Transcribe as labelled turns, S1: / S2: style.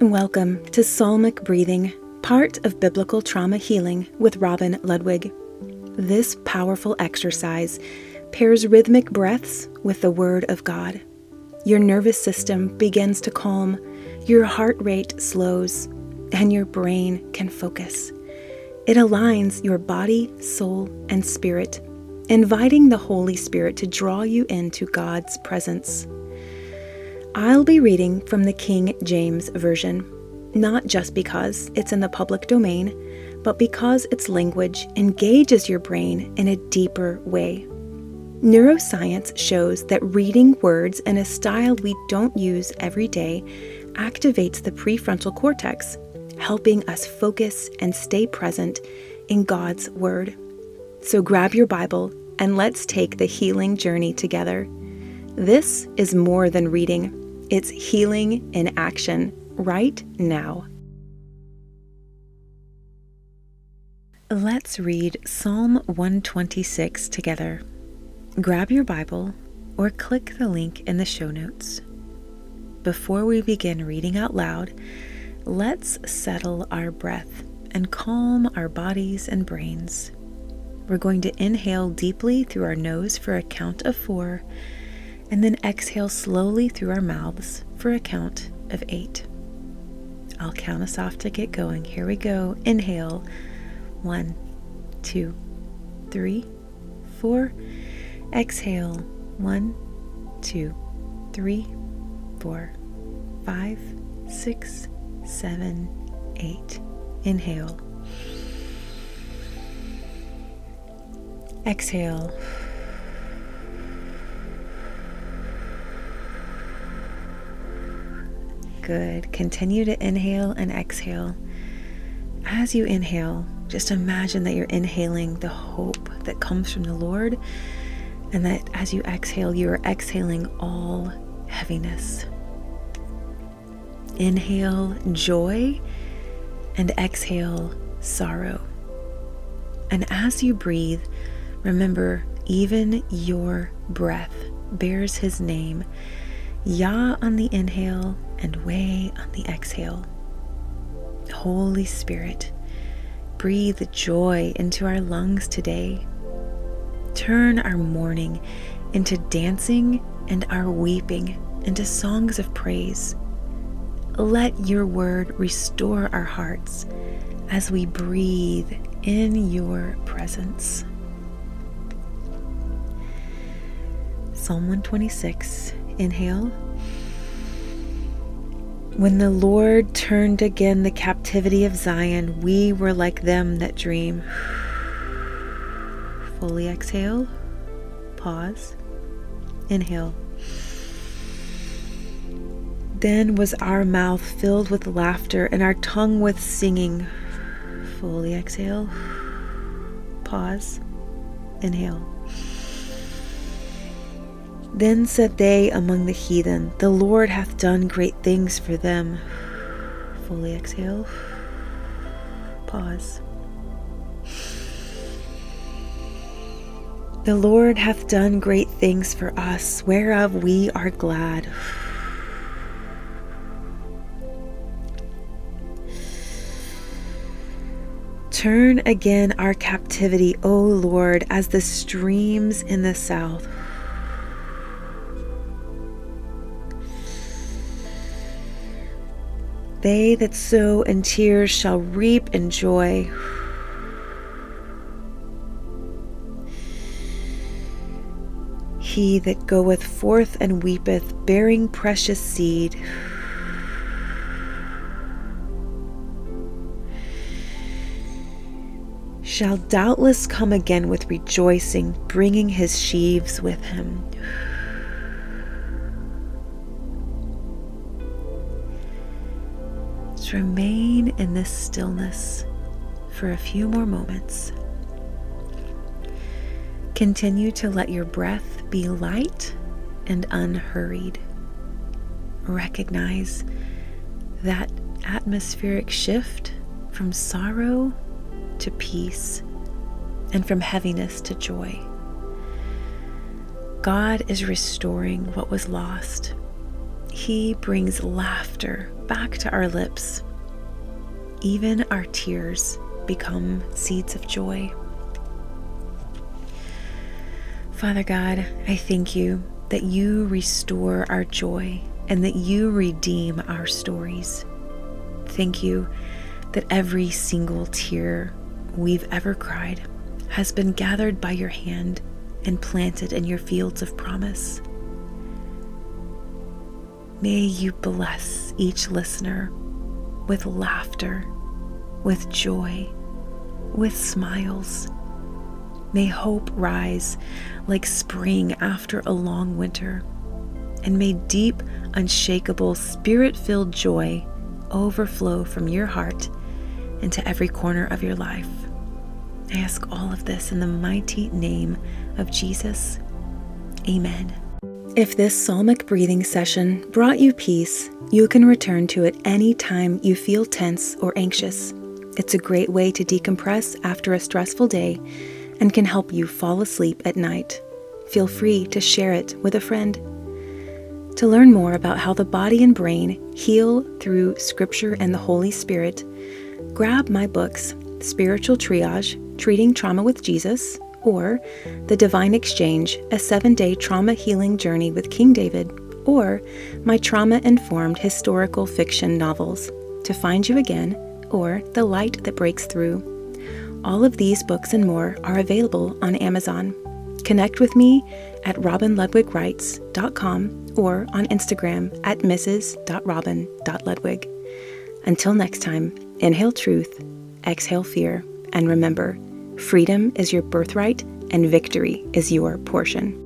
S1: Welcome to Psalmic Breathing, part of Biblical Trauma Healing with Robin Ludwig. This powerful exercise pairs rhythmic breaths with the Word of God. Your nervous system begins to calm, your heart rate slows, and your brain can focus. It aligns your body, soul, and spirit, inviting the Holy Spirit to draw you into God's presence. I'll be reading from the King James Version, not just because it's in the public domain, but because its language engages your brain in a deeper way. Neuroscience shows that reading words in a style we don't use every day activates the prefrontal cortex, helping us focus and stay present in God's Word. So grab your Bible and let's take the healing journey together. This is more than reading. It's healing in action right now. Let's read Psalm 126 together. Grab your Bible or click the link in the show notes. Before we begin reading out loud, let's settle our breath and calm our bodies and brains. We're going to inhale deeply through our nose for a count of 4, and then exhale slowly through our mouths for a count of 8. I'll count us off to get going. Here we go. Inhale. 1, 2, 3, 4. Exhale. 1, 2, 3, 4, 5, 6, 7, 8. Inhale. Exhale. Good. Continue to inhale and exhale. As you inhale, just imagine that you're inhaling the hope that comes from the Lord, and that as you exhale, you are exhaling all heaviness. Inhale joy and exhale sorrow. And as you breathe, remember, even your breath bears His name. Yah on the inhale and Way on the exhale. Holy Spirit, breathe joy into our lungs today. Turn our mourning into dancing and our weeping into songs of praise. Let your word restore our hearts as we breathe in your presence. Psalm 126, inhale. When the Lord turned again the captivity of Zion, we were like them that dream. Fully exhale. Pause. Inhale. Then was our mouth filled with laughter and our tongue with singing. Fully exhale. Pause. Inhale. Then said they among the heathen, the Lord hath done great things for them. Fully exhale. Pause. The Lord hath done great things for us, whereof we are glad. Turn again our captivity, O Lord, as the streams in the south. They that sow in tears shall reap in joy. He that goeth forth and weepeth, bearing precious seed, shall doubtless come again with rejoicing, bringing his sheaves with him. Just remain in this stillness for a few more moments. Continue to let your breath be light and unhurried. Recognize that atmospheric shift from sorrow to peace and from heaviness to joy. God is restoring what was lost. He brings laughter back to our lips. Even our tears become seeds of joy. Father God, I thank you that you restore our joy and that you redeem our stories. Thank you that every single tear we've ever cried has been gathered by your hand and planted in your fields of promise. May you bless each listener with laughter, with joy, with smiles. May hope rise like spring after a long winter, and may deep, unshakable, spirit-filled joy overflow from your heart into every corner of your life. I ask all of this in the mighty name of Jesus. Amen. If this Psalmic breathing session brought you peace, you can return to it any time you feel tense or anxious. It's a great way to decompress after a stressful day and can help you fall asleep at night. Feel free to share it with a friend. To learn more about how the body and brain heal through Scripture and the Holy Spirit, grab my books, Spiritual Triage, Treating Trauma with Jesus, or The Divine Exchange, a 7-day trauma healing journey with King David, or my trauma-informed historical fiction novels, To Find You Again, or The Light That Breaks Through. All of these books and more are available on Amazon. Connect with me at robinludwigwrites.com or on Instagram at mrs.robin.ludwig. Until next time, inhale truth, exhale fear, and remember, freedom is your birthright and victory is your portion.